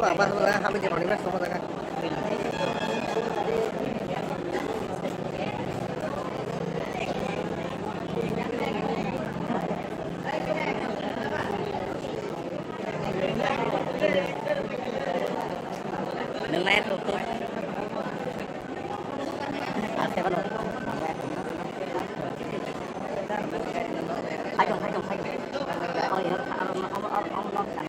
Apa sebenarnya hampir di mana semua tengah. Nelayan tutup. Ayo. Oh ya, ông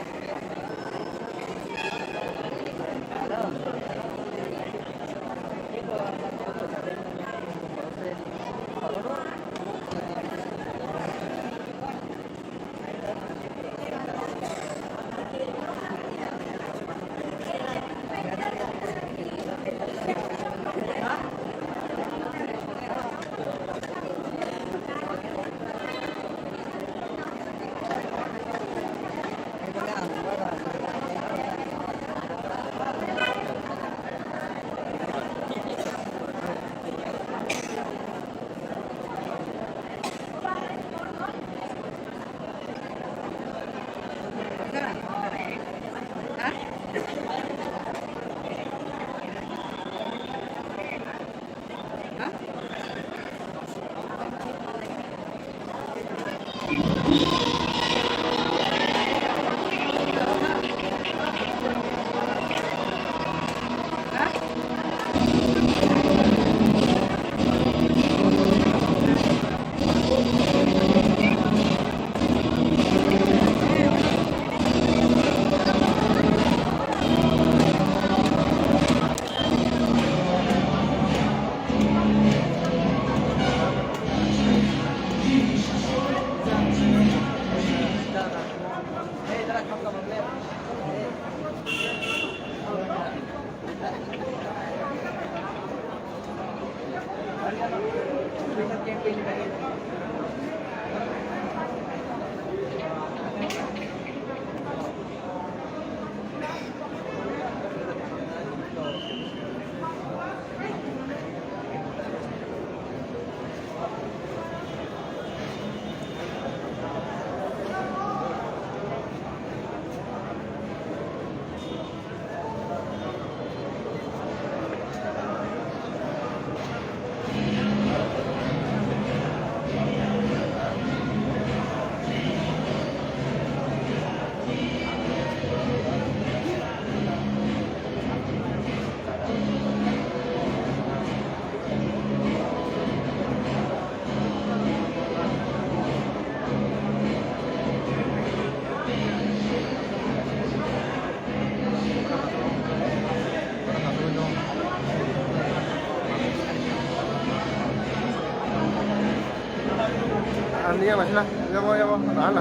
Iya masih lah. Ya mau. Anda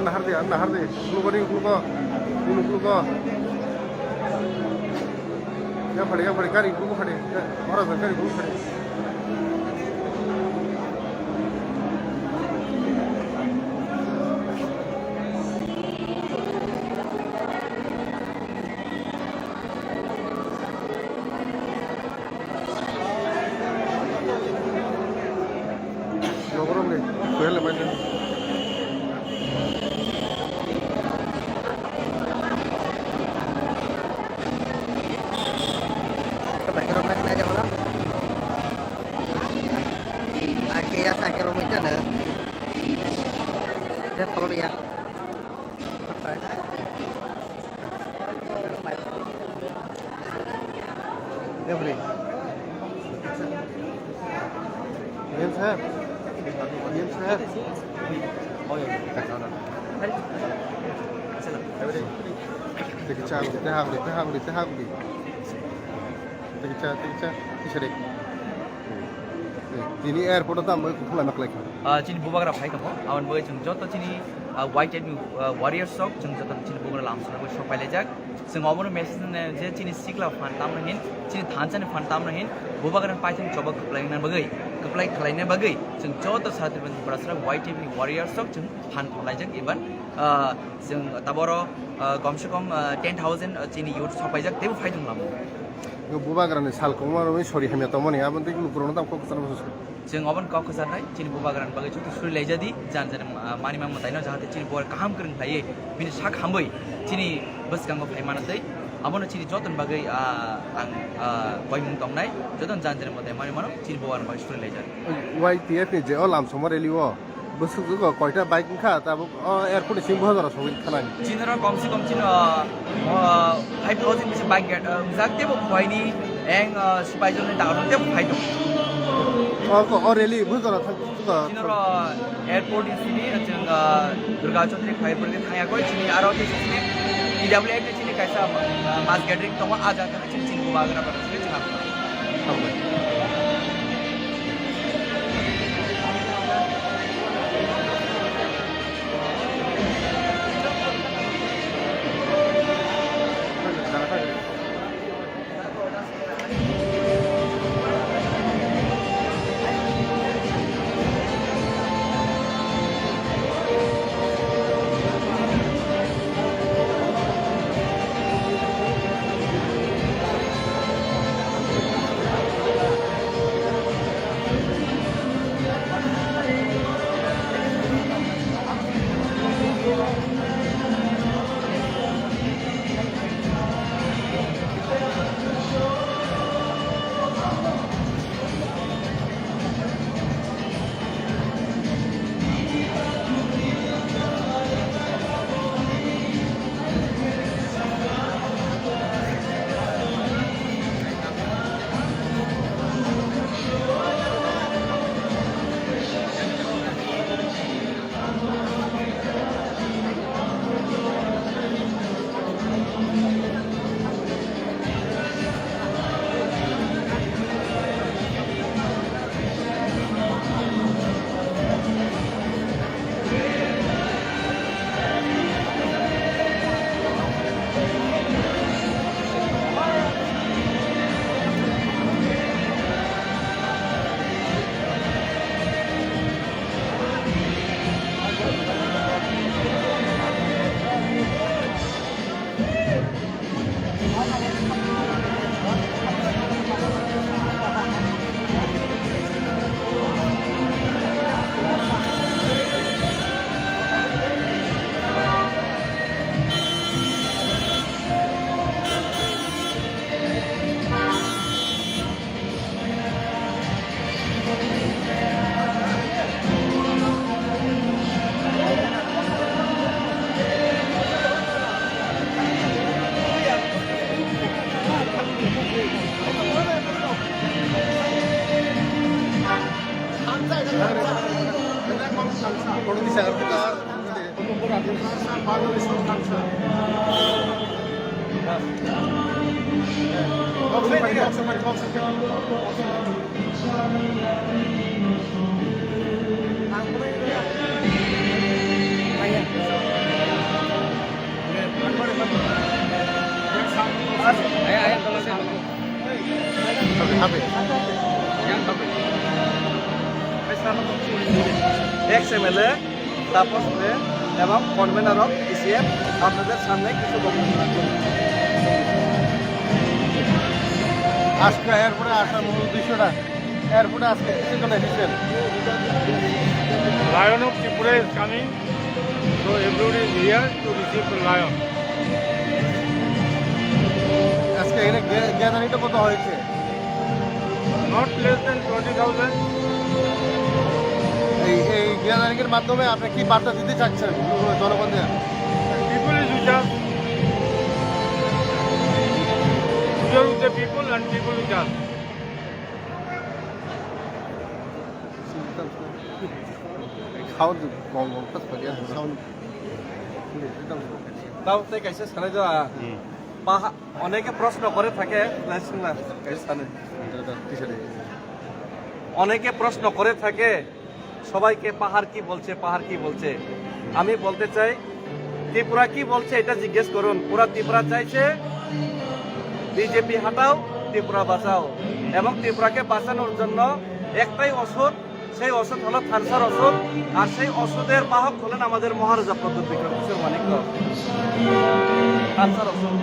hardi. Kluko. Ya pade kari kluko pade. Orang kari kluko pade. Logrom deh. Kuel apa ini? Kilometer dah. Dia perlu lihat. Ya boleh. Yes sir. Oh ya. Tekcha. Bisa deh. Ini airport itu ambil kulah maklek. Cini bubagra phai kamo awan boy chung joto cini white and warrior sok chung joto cini bubagra lamsa boy sok paile jak sing obono message ne je cini sikla fan tam hin cini thancha ne fan tam hin bubagra paithang chobak kaplai na bagai kaplai khalai na bagai chung joto sathir ban prasra white and warrior sok chung fan khalai jak even sing taboro komse kom 10,000 cini youth sok pai jak tebu phaidung lam Bubagrani sal kumar ini sorry hanya tamu nih, abang tuh kurang tahu kok kesana masuk. Jeng oban kau kesana, cini bubagan bagai cuti suri leja di, jangan mani mang mutai, jangan cini buat kaham kering lagi, bini sak hamboi, cini bus kanggo fai mana tadi, abang cini jotan bagai boy mungtong nai, jotan jangan mutai mani mana, cini bubagan bagai suri leja. YTF ni je olam semua reliwo, bus juga kau itu baik enggak, tapi airport sih bukan orang soal kanan. Cini orang komsi cini 5,000 bisa baik, zakte bu kau ini, supaya jodoh tahu nanti bu kau Oh really, bukan orang juga. Cina airport di sini, Durga Chaudhary airport di tengah kau cini arau di sini, EWF di sini kaisa mass gathering tu mah aja kan cini bubagan apa sini cina. Habis. XML তারপর এবং convener of ECF আপনাদের সামনে কিছু বক্তব্য রাখবেন। আজকে এয়ারপোর্টে আসার মূল উদ্দেশ্যটা এয়ারপোর্টে আজকে কিছু জন্য এসেছেন Lion of Tripura is coming, so everybody is here to receive the lion. আজকে এখানে গ্যাদারিংটা কত হয়েছে Not less than 20,000. এই গ্যাদারিং এর মাধ্যমে আপনি কি বার্তা দিতে চাচ্ছেন জনগণদের People is with us. We are with the people and people with us. Sound গং গং কাজ করে সাউন্ড তাও তাই কাইসে সানে যাওয়া অনেকে প্রশ্ন করে থাকে অনেকে প্রশ্ন করে থাকে সবাইকে পাহাড় কি বলছে পাহাড় কি বলছে আমি বলতে চাই ত্রিপুরা কি বলছে এটা জিজ্ঞেস করুন পুরা ত্রিপুরা চাইছে বিজেপি হাটাও ত্রিপুরা বাঁচাও এবং ত্রিপুরাকে বাঁচানোর জন্য একটাই ওষুধ সেই ওষুধ হলো ক্যান্সার ওষুধ আর সেই ওষুধের বাহক হলেন আমাদের মহারাজা প্রদ্যুৎ বিক্রম কিশোর মানিক্য ক্যান্সার ওষুধ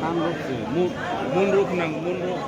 Moonroof nang moonroof.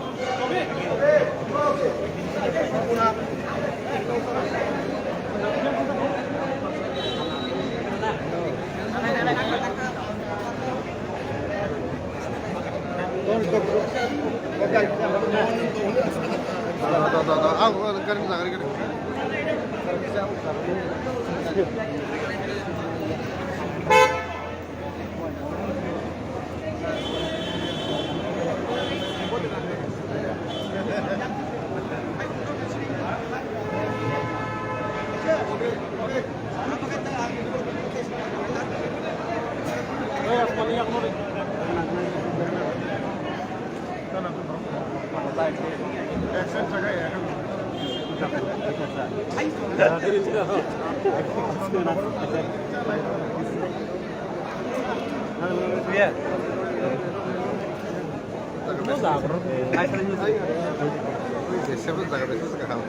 Siapa tak ada sekarang?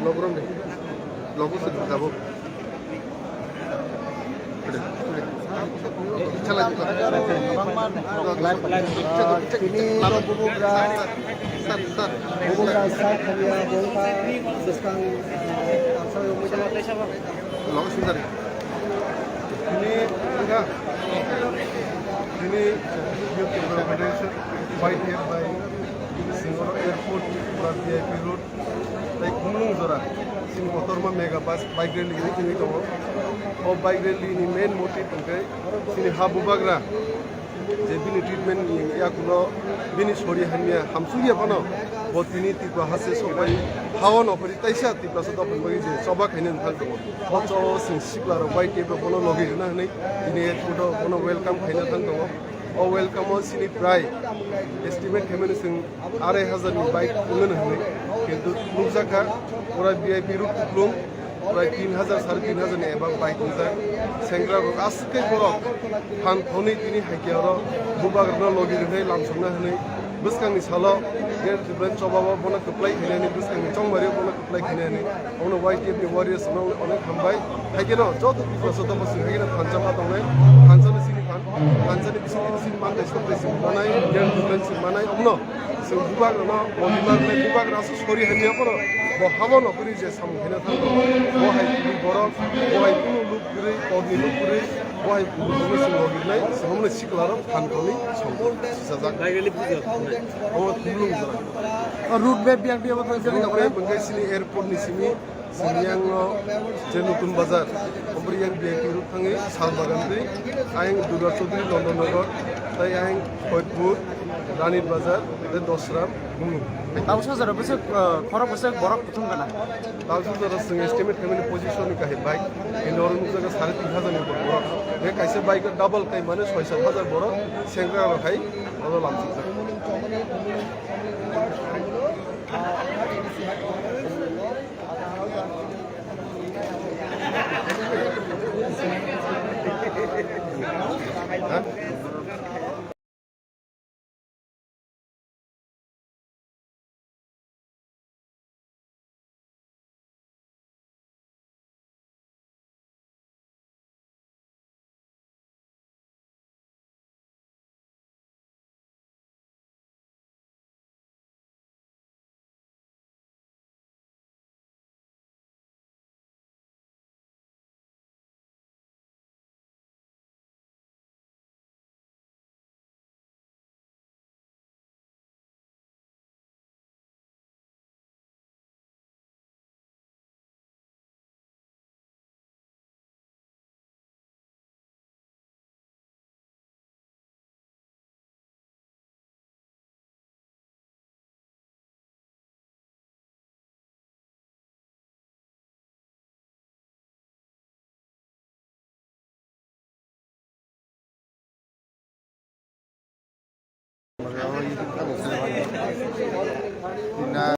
Logrom deh, logo sudah tahu. Chala Ini bubukra saat kalian bongka sekarang saya mau logo sudah. Ini enggak. Ini youth implementation white here by Singapore Airport from VIP road like Gunung Zora sini motor mah mega bus bike rally ini tuh oh bike rally ini main motif okay sini habu bagra je bini treatment ya kuno bini sori hanya hamsuya pano bot ini tipe hasil sobai hawan operi taisa tipe soda pembagi je soba kainin hal tuh oco sing siklar white tipe pano logi na nih ini kudo pano welcome kainin hal tuh oh welcome all sini pray estimate kemen sing 2,500 ni bike unen hane kintu nuzaka pura VIP route tuklum pura 3,000 3,500 ni ebang bike nuzak sengra rok aske borok han thoni tini hakiaro bubagrna logi rene lamsona hane buskang ni salo ger different chobaba bona kuplai khine ni buskang ni chongmari bona kuplai khine ni ono white ni warriors no onek hambai hakeno joto prosoto basi hakeno khanjama tongai khanjama sini Kansani bisini mantai seperti sini manai yang different sini manai omno sing bubag no bimar le bubag rasu sori hanya apa no bo hamon operi je sam hena thango bo hai ni borok bo hai kunu look gure odni look gure bo hai kunu sing logi nai samne siklaro khankoni songkol sajak daigeli pujo o tulung jara root map yang dia betul jadi ngapre bengai sini airport ni sini Siniang Jenutun Bazar, pemberian VIP route tangi Salbagan di, aing Durga Chaudhary London Nagar, tai aing Koitpur, Ranit Bazar, dan Dosram, Gunung. Tahu saja besok korang besok borok betul kan? Tahu saja sing estimate kami position ni kahit bike, ini orang muda kan 3,500 ni borok. Dia kaise bike double kai mana 6,000 borok, sengkara rakai, orang langsung. Nah,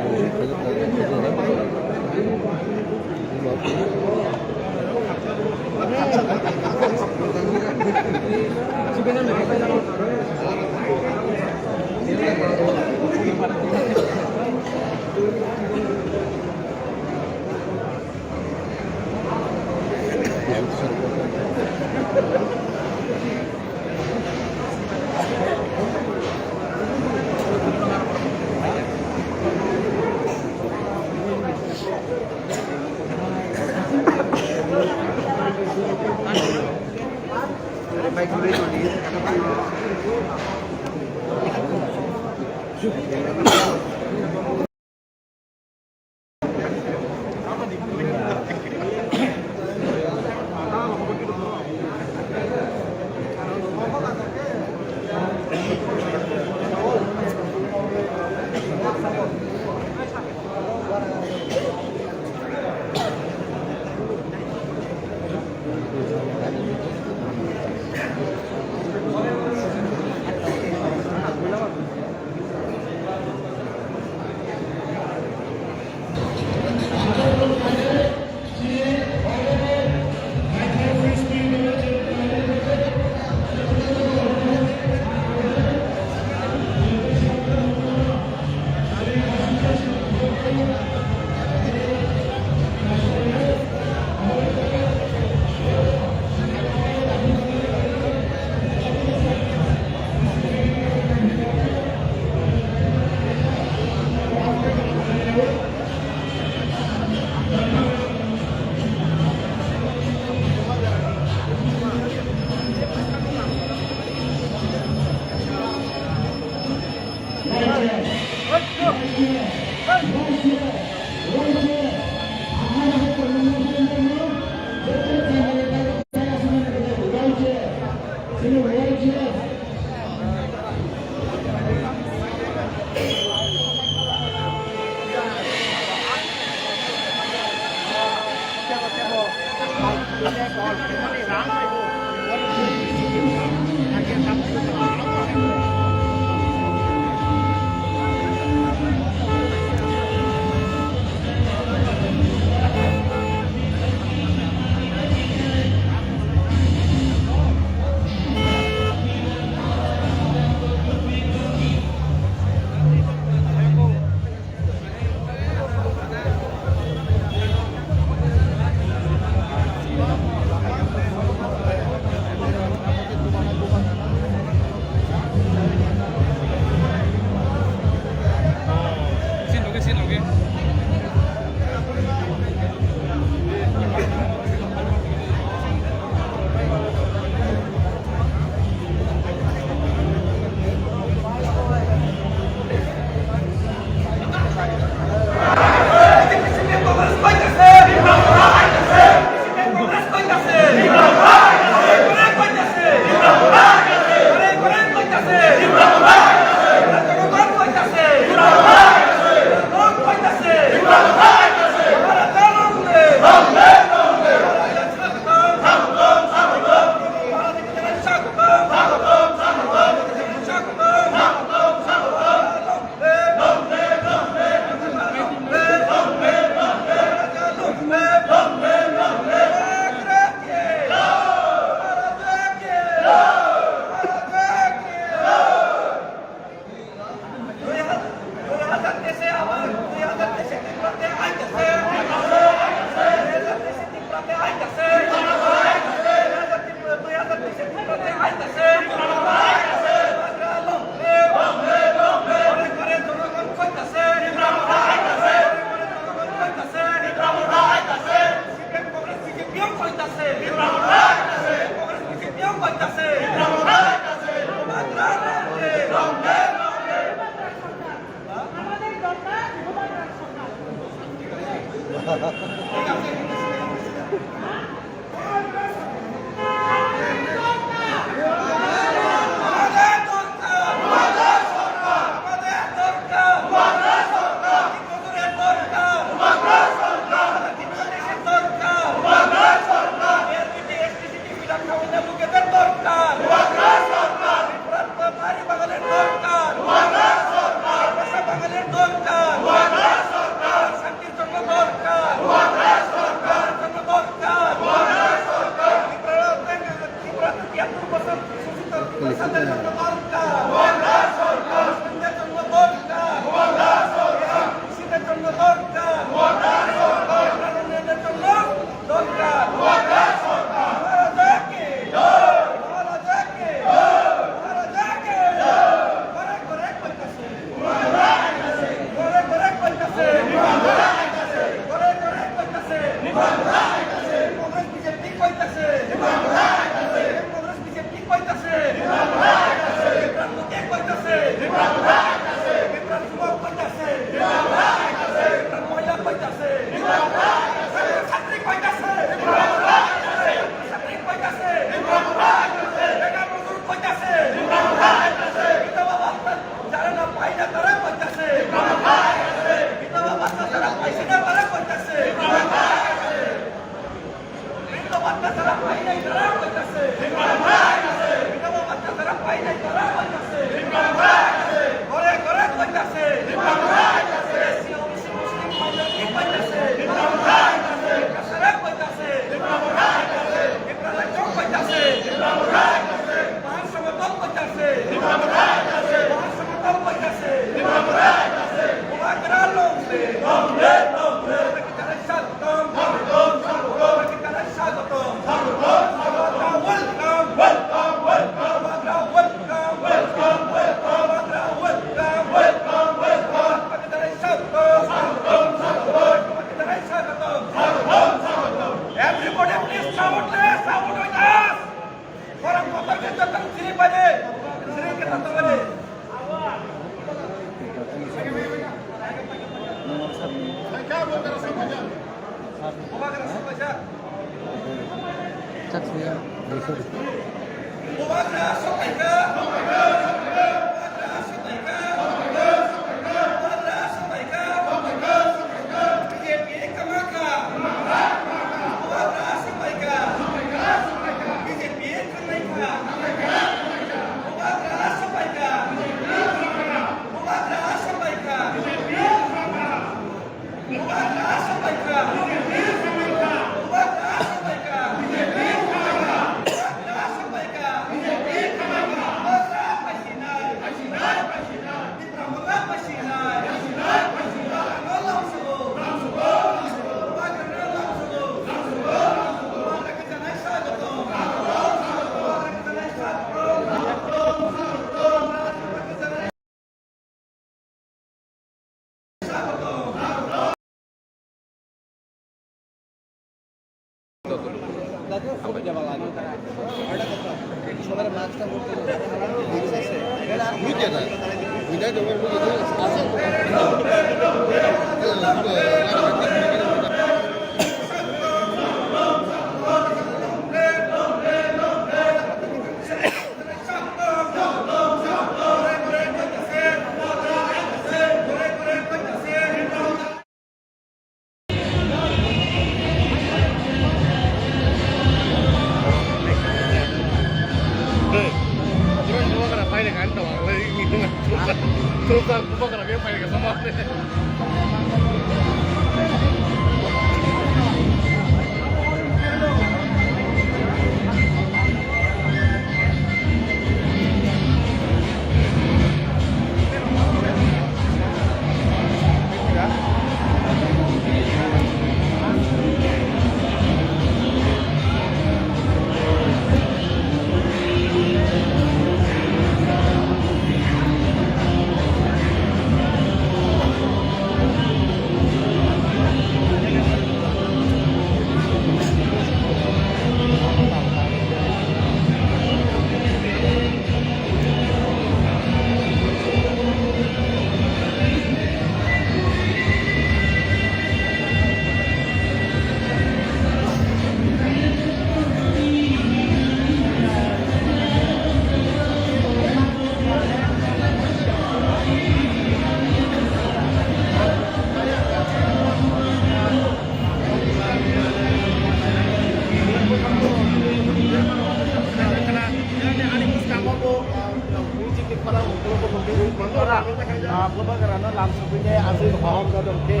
Pelbagai langsung punya asli hom kadang ke.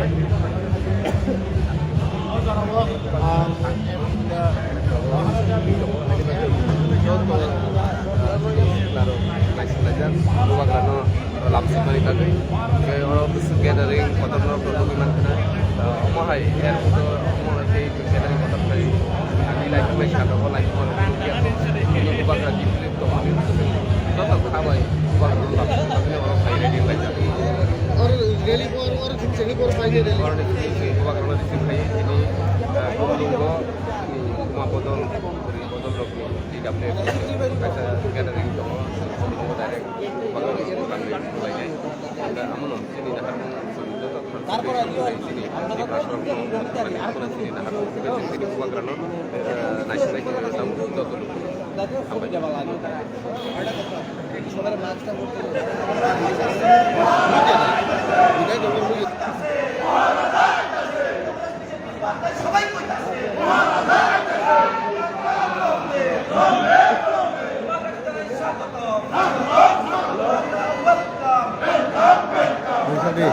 langsung balik lagi ke orang gathering kotor orang gimana mau hai air itu mau lagi gathering kotor lagi nanti lagi mai shado lagi mau ini bukan lagi flip to ami tetap kawai bukan langsung tapi orang saya ready lagi और rally को और जिंदगी को फायदे दे orang ini bukan kalau di sini ini tunggu semua botol dari botol rokok di dapur kita gathering to mau direct bukan bukan mulai ada amun sini dah তারপর sini di classroom sini dah sini bukan karena naik naik tamu itu dulu apa jalan lagi sebenarnya maksudnya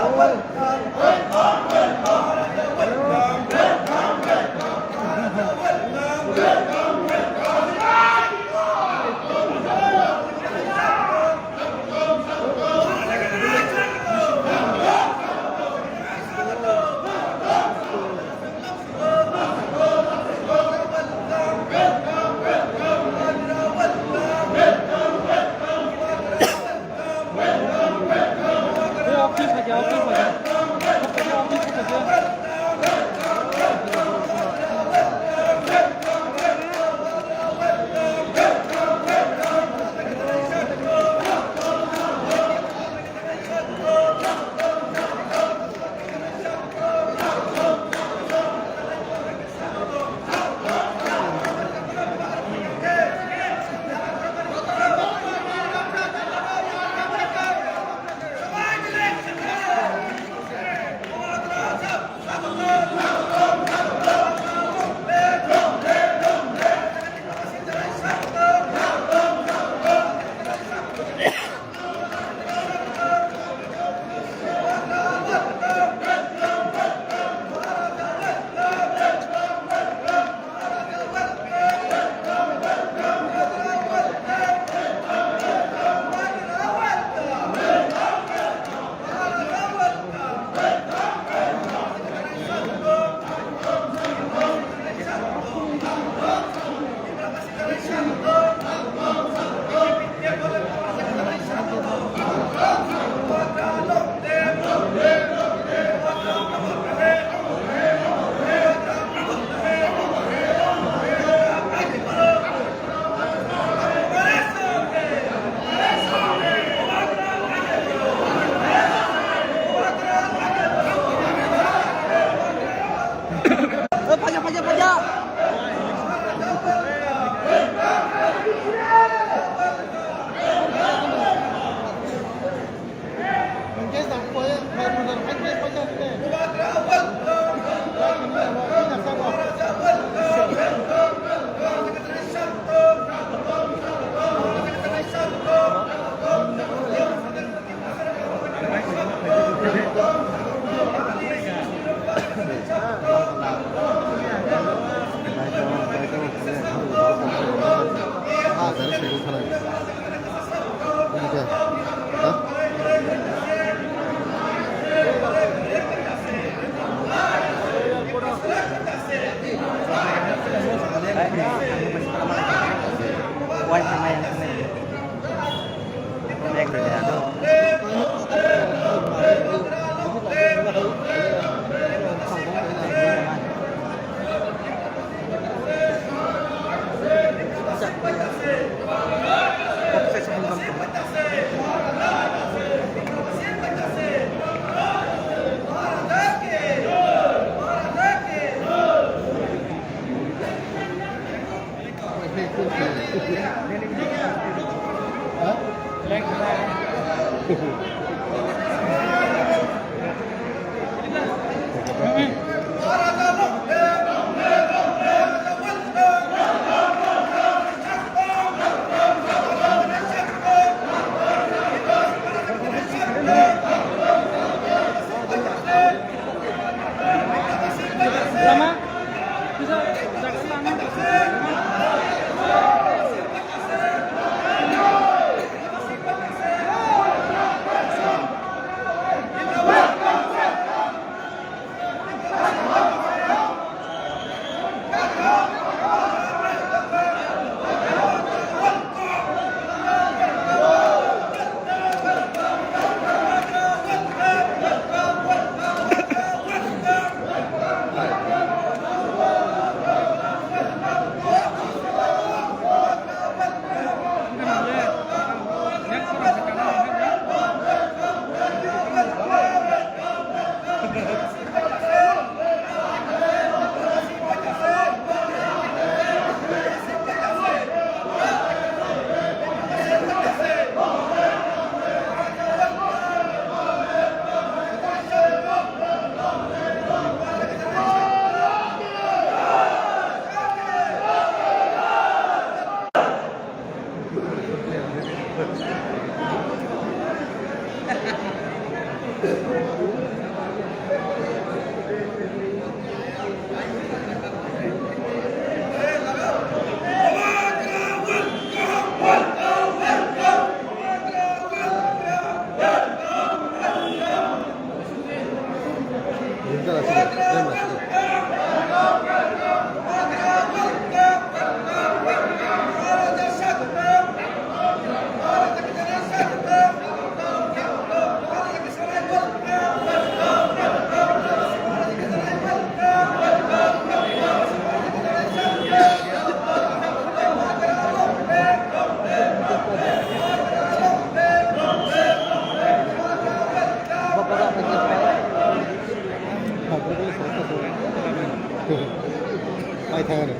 Ai thay này.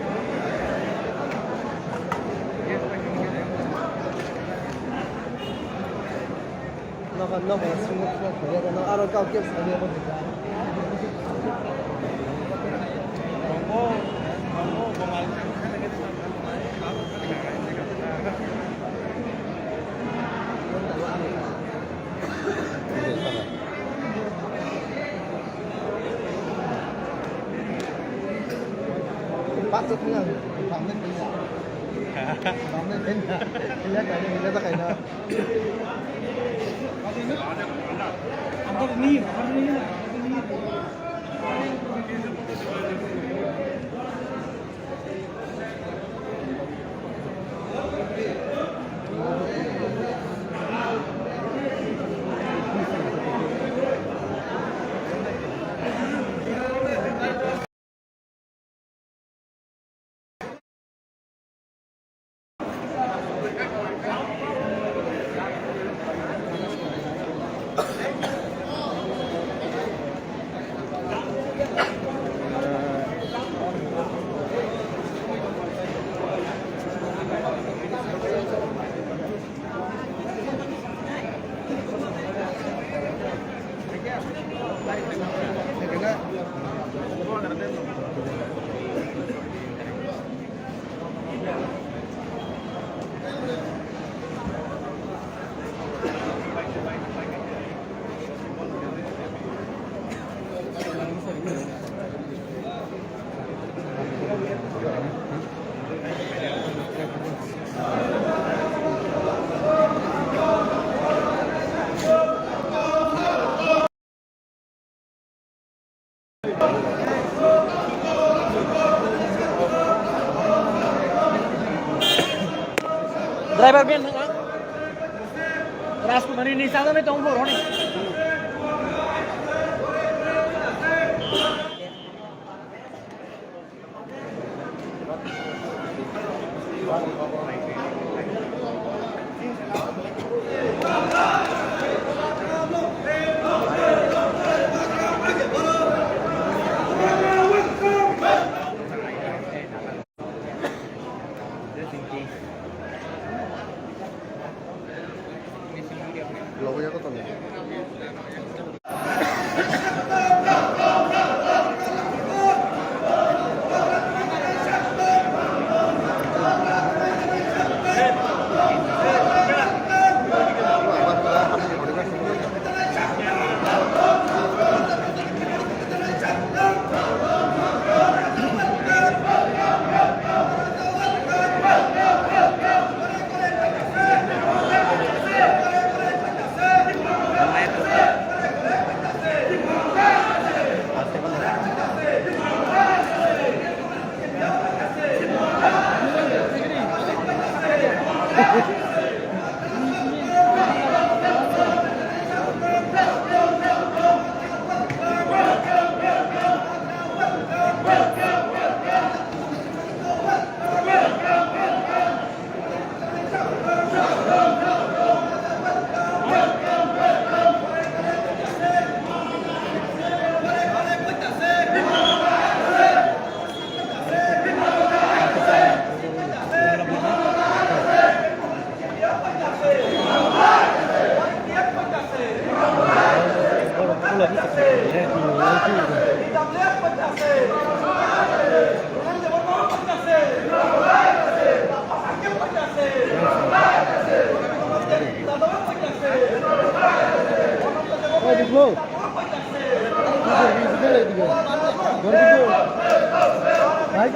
Nó còn xuống nó ăn cao kiếp sẽ đi bắt rất là phạm lên cái phạm lên cái giá cái này giá cái nào driver भी राजकुमारी निशादा में तो हम लोग होने logonya kok tuh দেখলো ভাই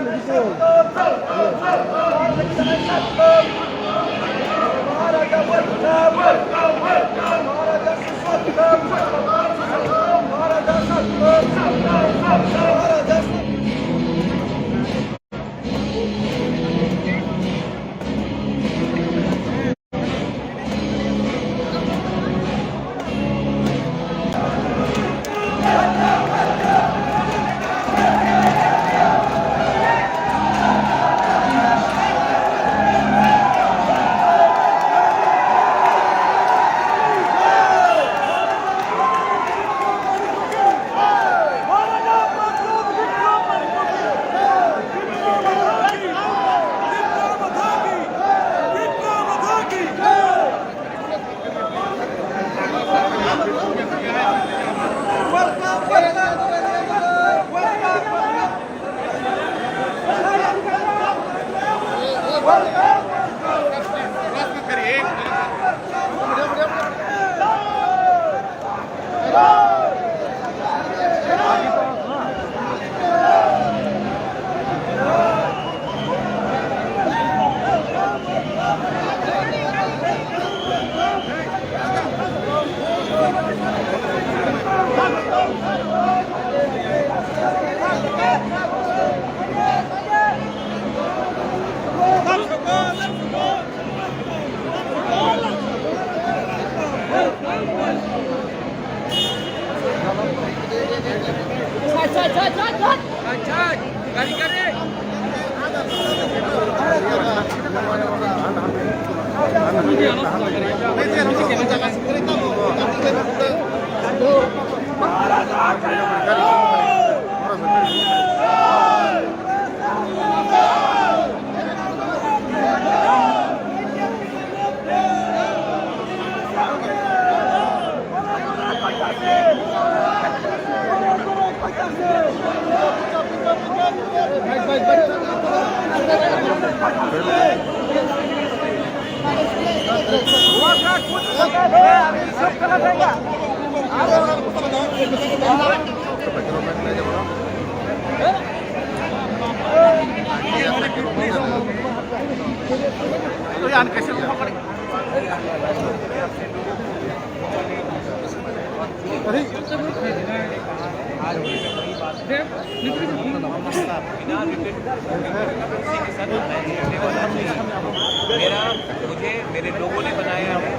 मुझे मेरे लोगों ने बनाया है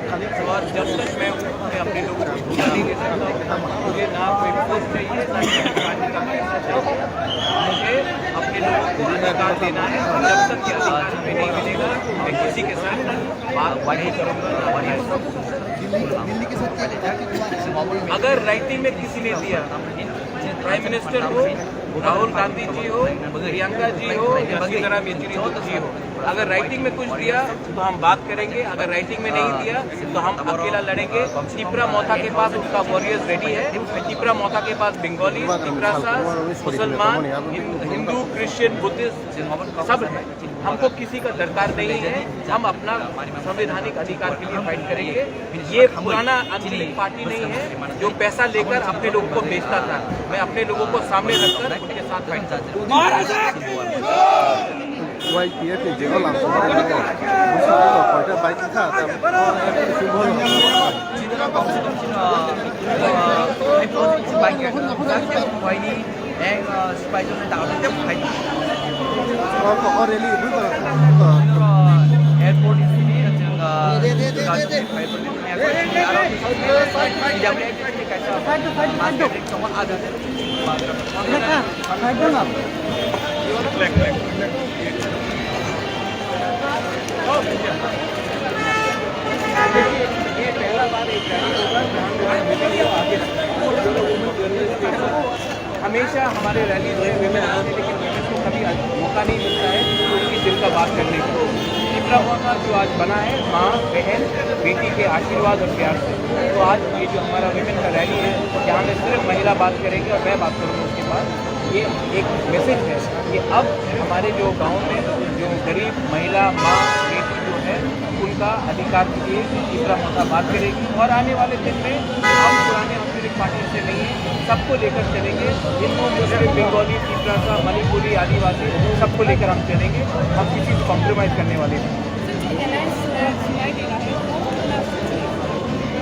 और जब तक मैं अपने लोगों को भूल नहीं दे सकता मुझे ना कोई पोस्ट चाहिए ना पार्टी का पैसा चाहिए मुझे अपने लोगों को अधिकार देना है और जब तक ये अधिकार हमें नहीं मिलेगा मैं किसी के साथ नहीं करूँगा। अगर राइटिंग में किसी ने दिया प्राइम मिनिस्टर हो राहुल गांधी जी हो प्रियंका जी हो या सीताराम येचुरी जी हो अगर राइटिंग में कुछ दिया तो हम बात करेंगे अगर राइटिंग में नहीं दिया तो हम अकेला लड़ेंगे। तिपरा मोथा के पास उसका वॉरियर्स रेडी है तिपरा मोथा के पास बंगाली तिपरा मुसलमान हिंदू क्रिश्चियन बुद्धिस्ट सब है हमको किसी का दरकार नहीं है हम अपना संवैधानिक अधिकार के लिए फाइट करेंगे। ये पुराना आंदोलन पार्टी नहीं है जो पैसा लेकर अपने लोगों को बेचता था मैं अपने लोगों को सामने रखकर उनके साथ फाइट करता हूँ। हमेशा हमारे रैली में विमेन आते लेकिन विमेन को कभी मौका नहीं मिलता है उनकी दिल का बात करने को। तिपरा मोथा जो आज बना है माँ बहन बेटी के आशीर्वाद और प्यार से तो आज ये जो हमारा विमेन का रैली है यहाँ में सिर्फ महिला बात करेंगे और मैं बात करूँगा उसके बाद ये एक मैसेज है कि अब हमारे जो गाँव में जो गरीब महिला माँ बेटी जो है उनका अधिकार के लिए तीसरा मौका बात करेगी और आने वाले दिन में हम पुराने औद्योगिक पार्टी से नहीं सबको लेकर चलेंगे। हिंदू, मुस्लिम, बंगाली, तीसरा, मणिपुरी, आदिवासी सबको लेकर हम चलेंगे। हम किसी से कॉम्प्रोमाइज़ करने वाले नहीं।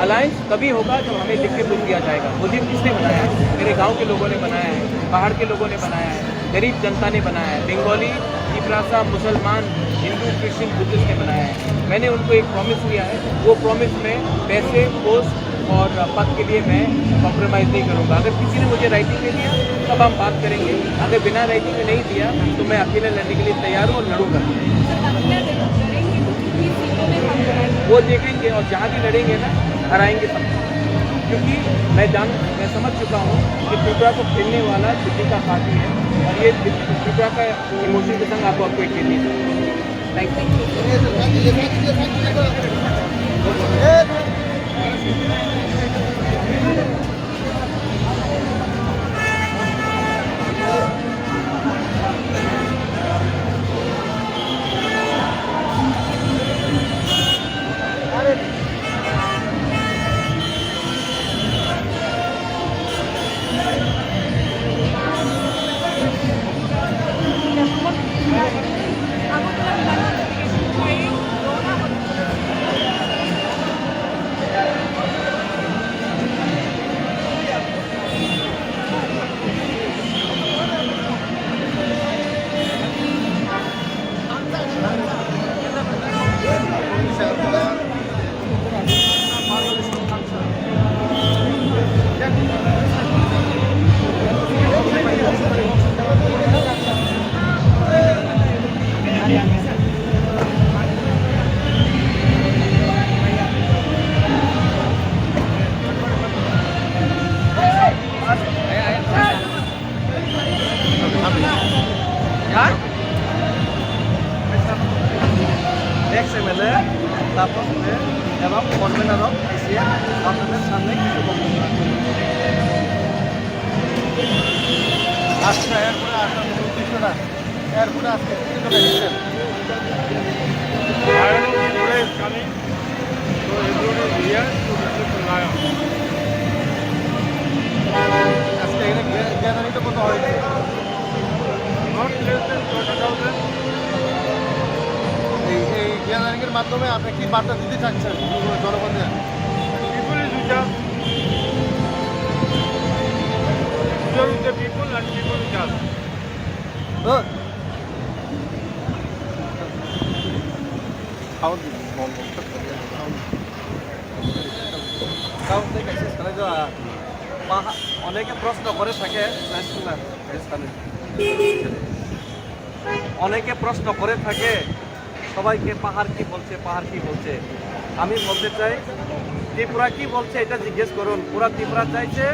अलायंस तभी होगा जब हमें लिख के बुक दिया जाएगा। मुझे किसने बनाया है? मेरे गांव के लोगों ने बनाया है, बाहर के लोगों ने बनाया है, गरीब जनता ने बनाया है, बंगाली, तिपरासा, मुसलमान, हिंदू, क्रिश्चियन, बुद्धिस्ट ने बनाया है। मैंने उनको एक प्रॉमिस दिया है, वो प्रॉमिस में पैसे, पोस्ट और पद के लिए मैं कॉम्प्रोमाइज़ नहीं करूँगा। अगर किसी ने मुझे राइटिंग में दिया तब हम बात करेंगे, अगर बिना राइटिंग में नहीं दिया तो मैं अकेले लड़ने के लिए तैयार हूँ और लड़ूंगा। वो देखेंगे और जहाँ भी लड़ेंगे ना हराएंगे सब, क्योंकि मैं समझ चुका हूँ कि त्रिपुरा को खेलने वाला दिल्ली का पार्टी है और ये त्रिपुरा का इमोशन के संग आपको कोई खेल नहीं सकता। थैंक MLA, tapos এবং কনভেনর অফ এশিয়া আপনাদের সামনে কিছু বক্তব্য আজকে এরপরে আসার উদ্দেশ্যটা এরপরে আজকে Iron Tripura is coming, so everyone is here to receive the lion. আজকে এখানে গ্যাদারিংটা কত হয়েছে? Not less than 20,000. এই গ্যাদারিংয়ের মাধ্যমে আপনি কি বার্তা দিতে চাচ্ছেন জনগণদের? People is with us. We are with the people and people with us. অনেকে প্রশ্ন করে থাকে অনেকে প্রশ্ন করে থাকে সবাইকে পাহাড় কি বলছে, পাহাড় কি বলছে। আমি বলতে চাই ত্রিপুরা কি বলছে এটা জিজ্ঞেস করুন। পুরা ত্রিপুরা চাইছে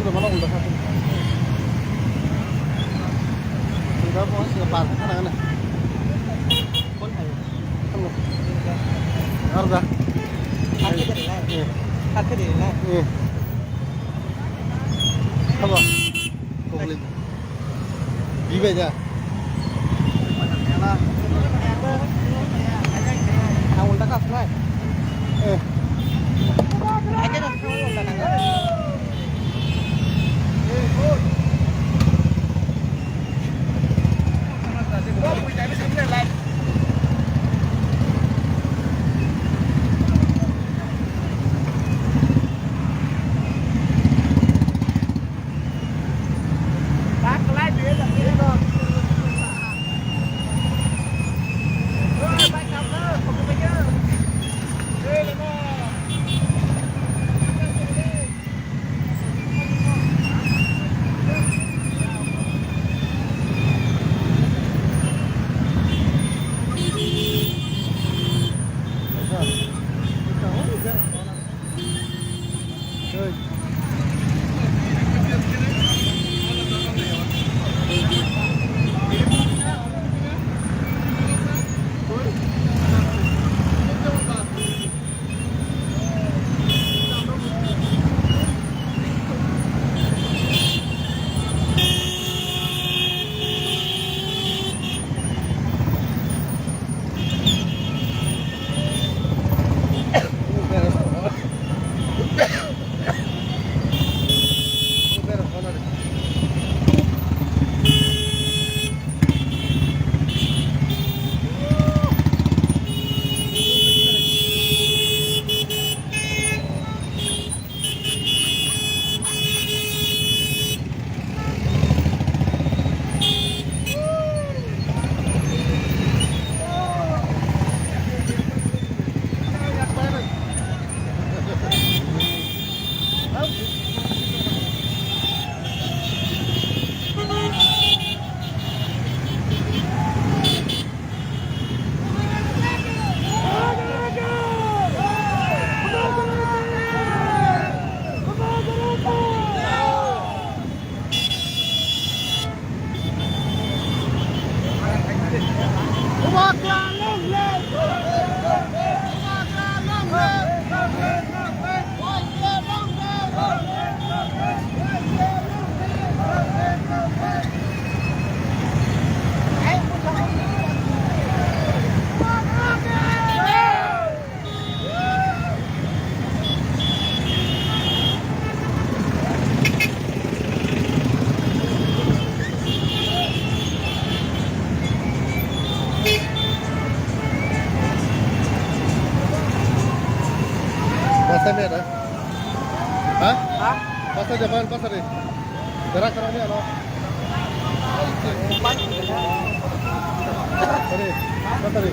sudah mana udah satu. Sudah mau lepas mana? Harga. Harga di mana? Apa? Komplit. Gibe aja. Ang udah ka fly. Aja dah kalau udah kan. Pasarnya ada? Hah? Pasar Japan, pasar deh. Gerak kerangnya apa? Tadi, tadi.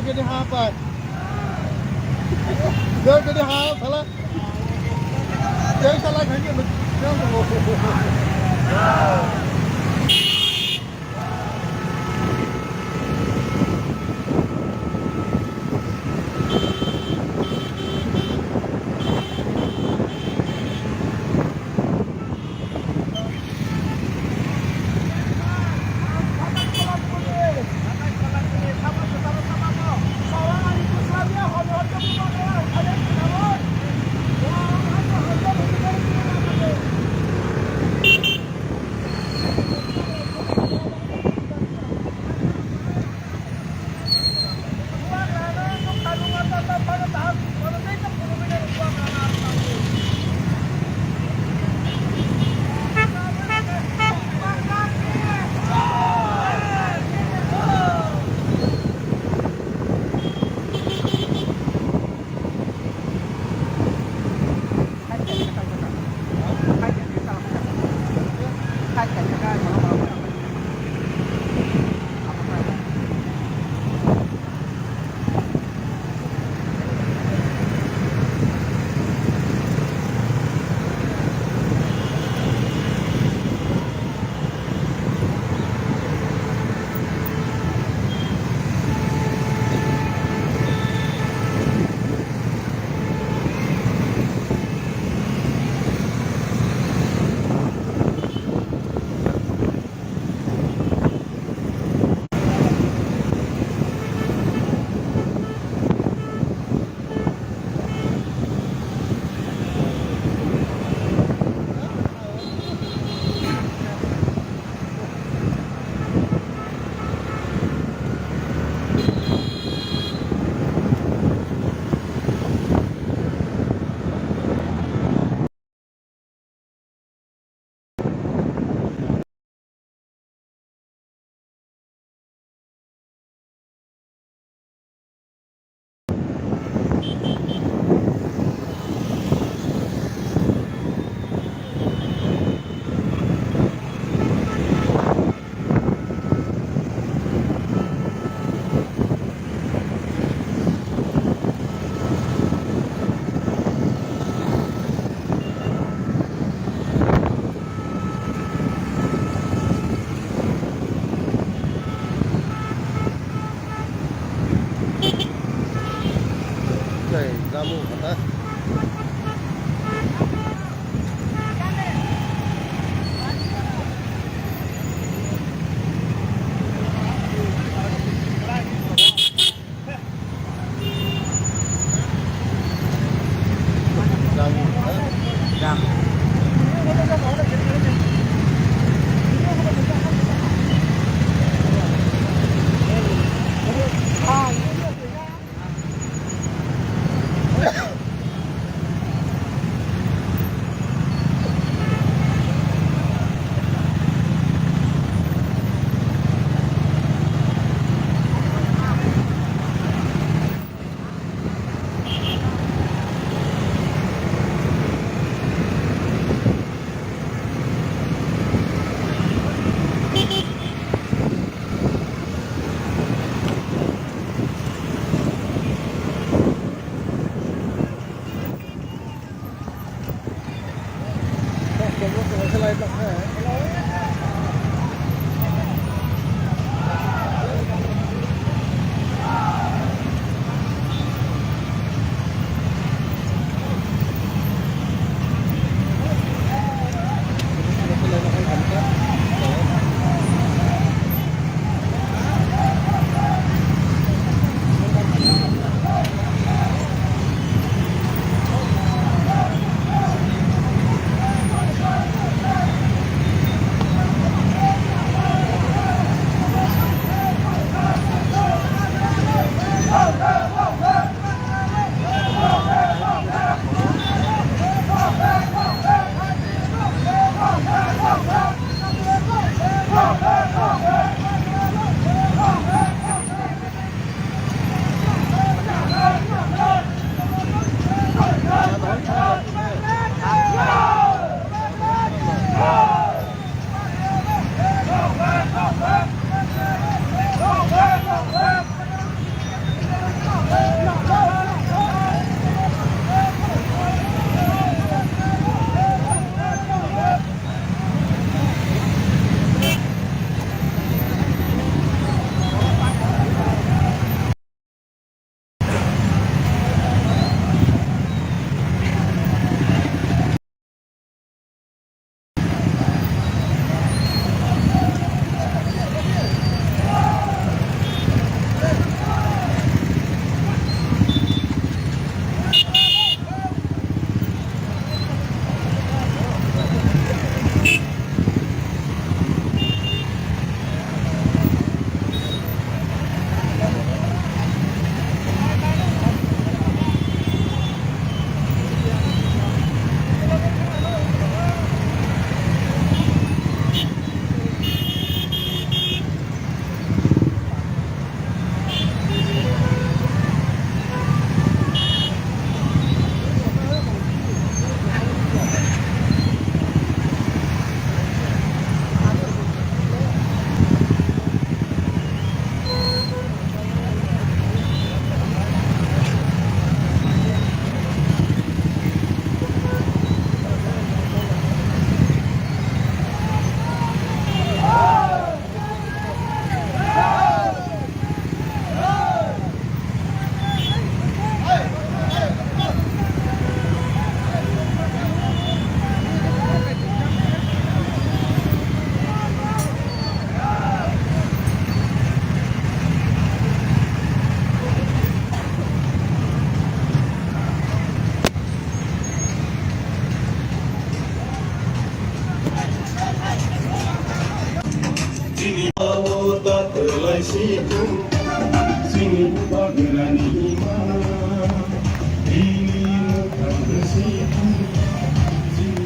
Jangan jadi apa? Jangan jadi hal salah. Jangan salah hanya situ sini pagirani iman ini muka bersitu sini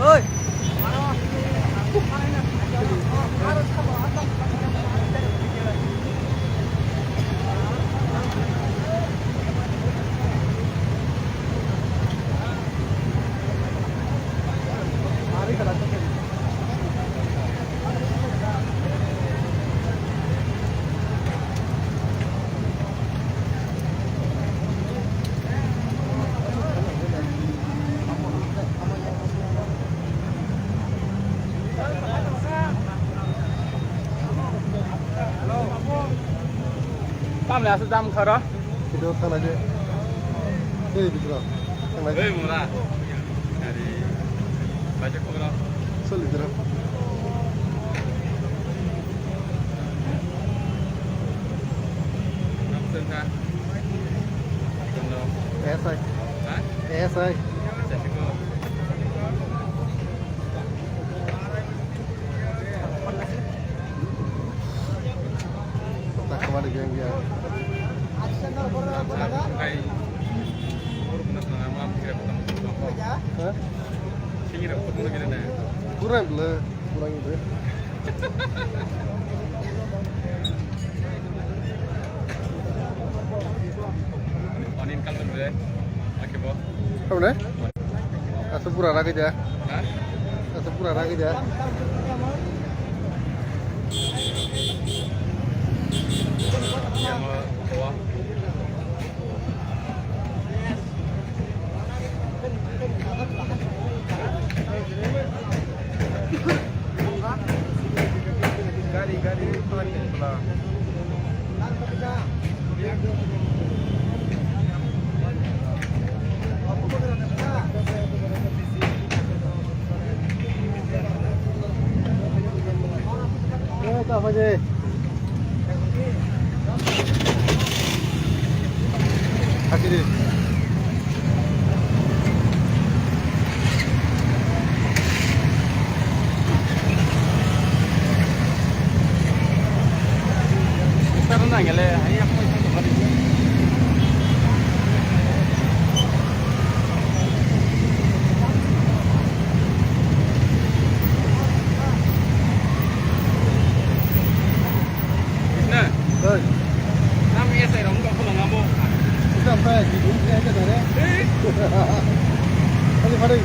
Ơi. Tam là sao khờ đó? Video thằng này chứ. Đây video. Thằng này. Đây mura. Jadi baca kau lah. Sol video. Nampak tak? Esai. Hah? Esai. Saya cukup. Tak kemana geng dia. Kai. Urut nak nama kira ketemu. Hah? Sini dapat mana kira dah. Kurang lah. Kurang itu. Onin kalau dulu deh. Oke boh. Apa nih? Atau pura lagi dia. Hah? Atau pura lagi dia. Yang bawah. Gari sebelah. Apa aja? Hati deh. Sekarang nanya le, hari apa yang kamu hari? Nah, Oi, namanya saya orang kau pulang kamu. kita sampai di dunia aja dah. Mari, mari.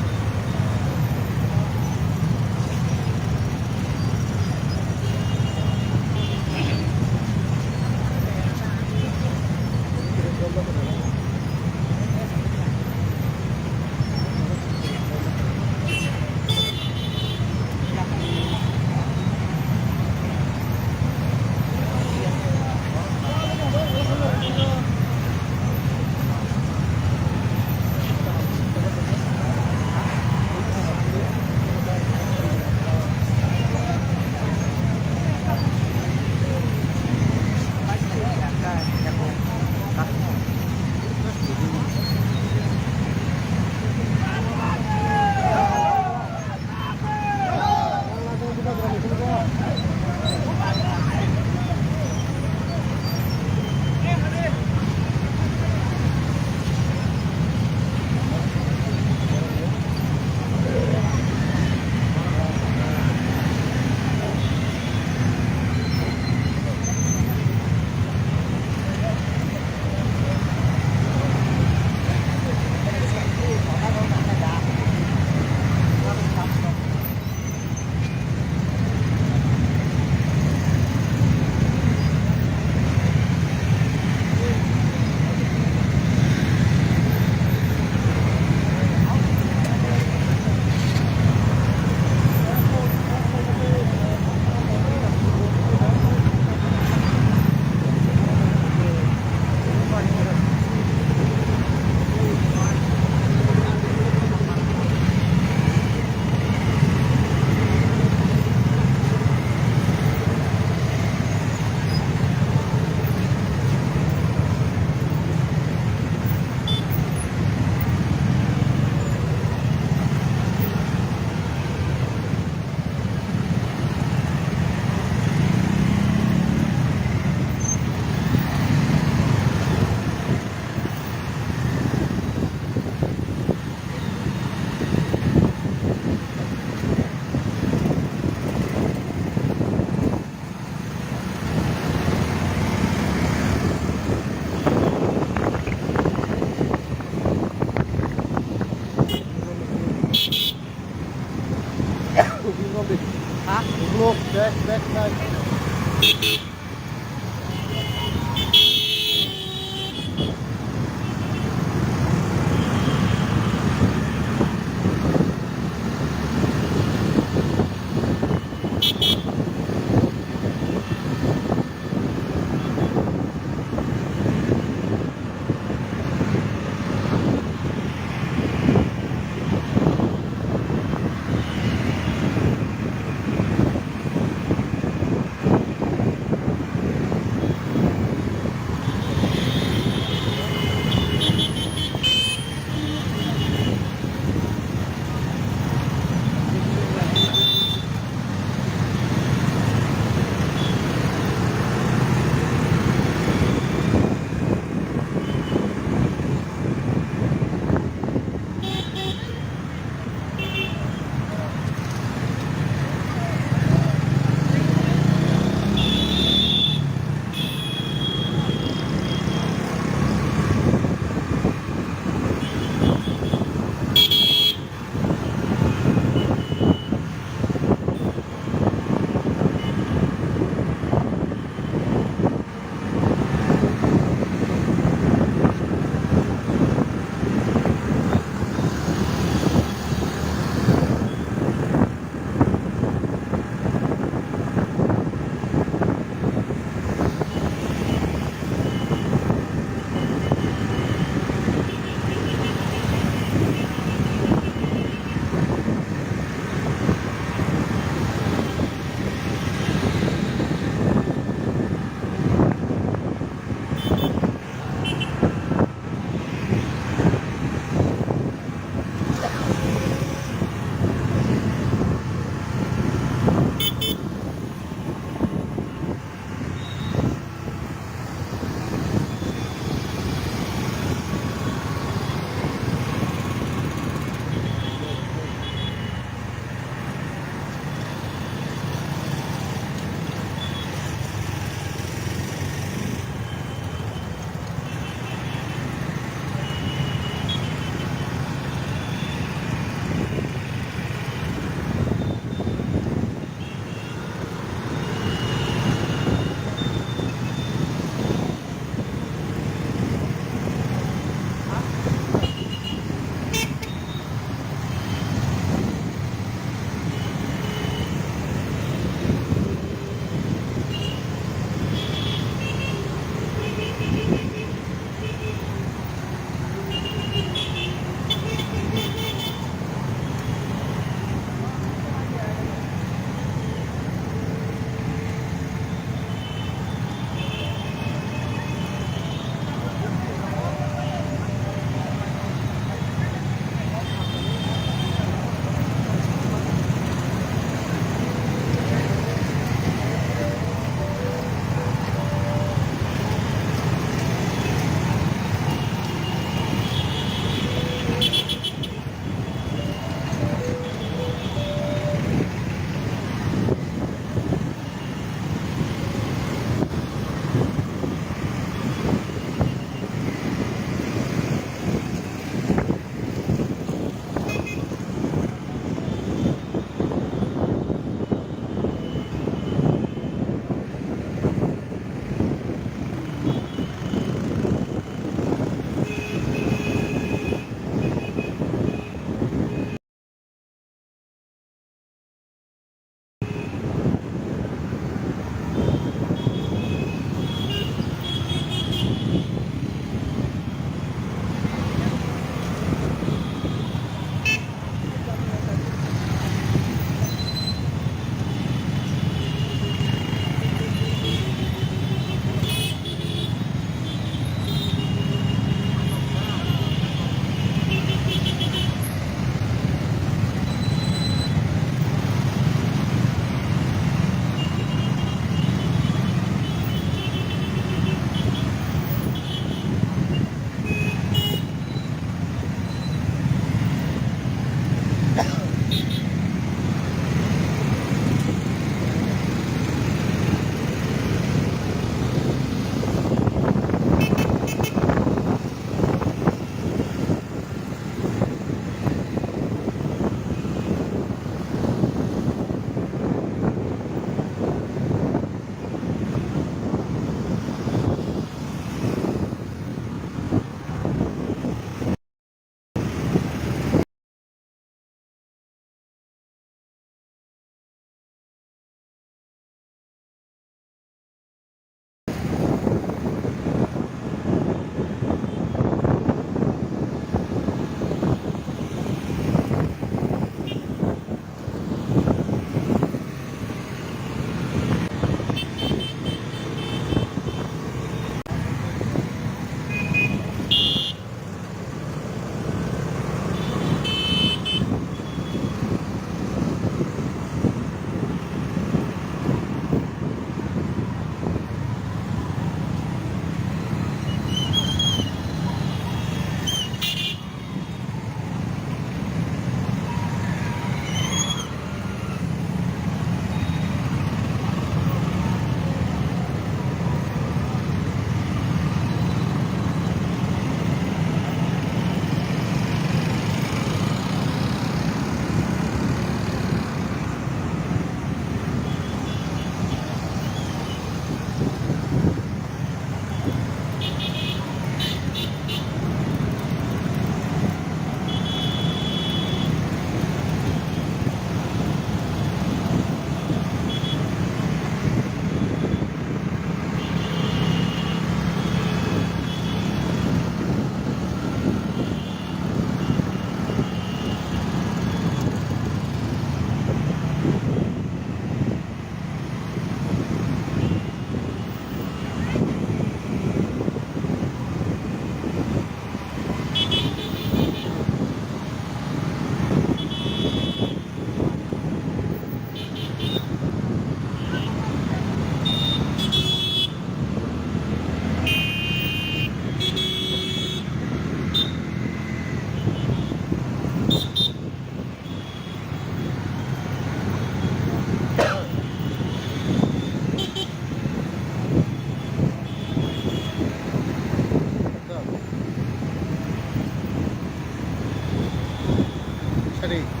Dari.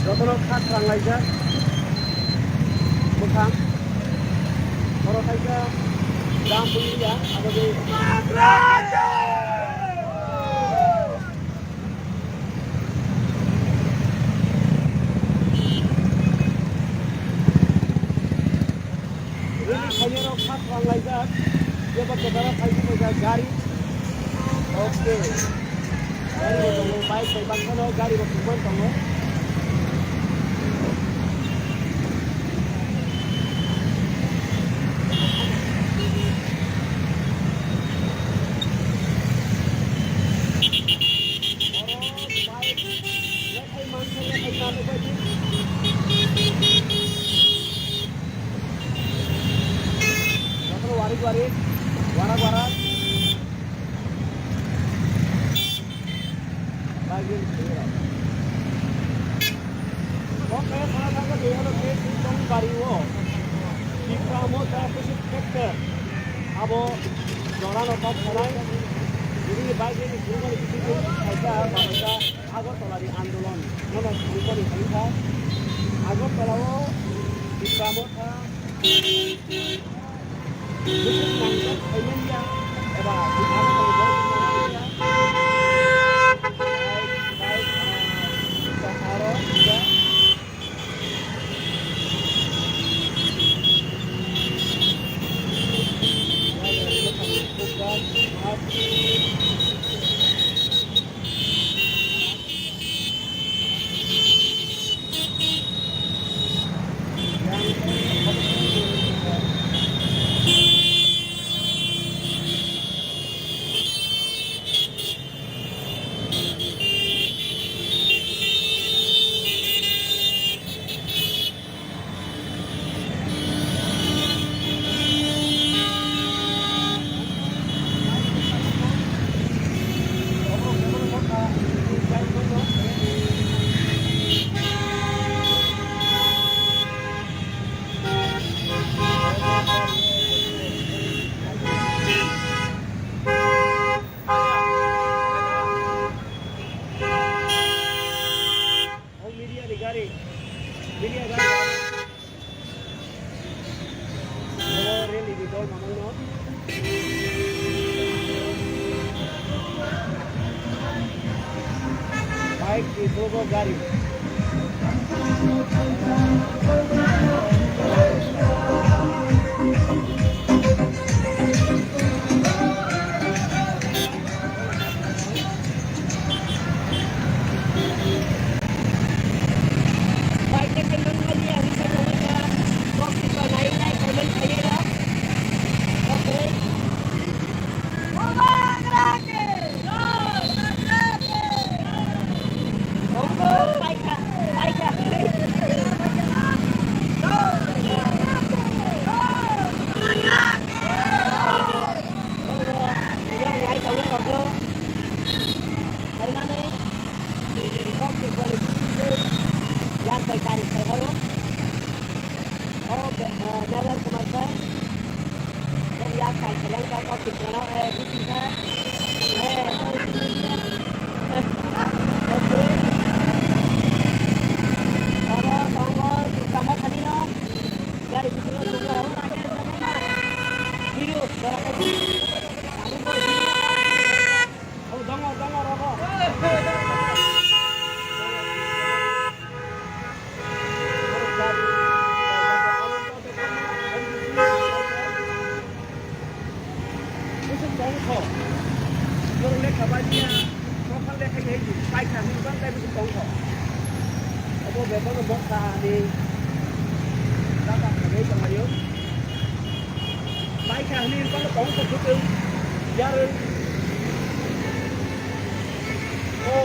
Jotoro khatrang laijak mokhang oro kaisa dam punya abo be ini kayaknya khatrang laijak dia berkedara kaisa moga gari oke gari bodo baik sai bangkono gari bodo tongo warak-warak bagian kiri. Oke, sana-sana dia ada tong bariwo. Di pramo saya pusat sektor. Abo joran otak selai. Jadi bagian ini juga itu saja bahasa agak tolari andolan. Nama juga di sana. Agak tolawo di pramo saya. Bukan nangkep kayaknya eba di mana kalau baik kita harus juga baik di Bogo Gari.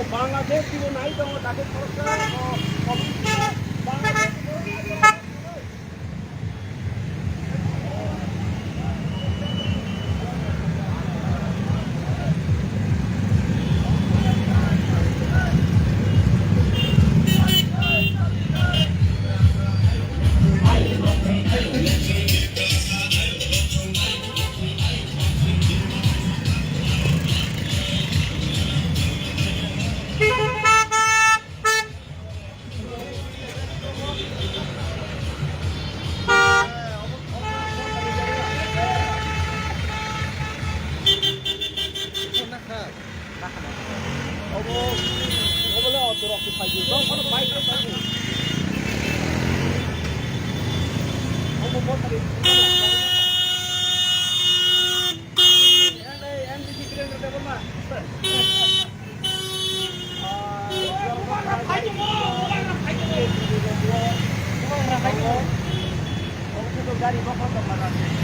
Bangladesh juga naik dong, takut गाड़ी बखत लगाते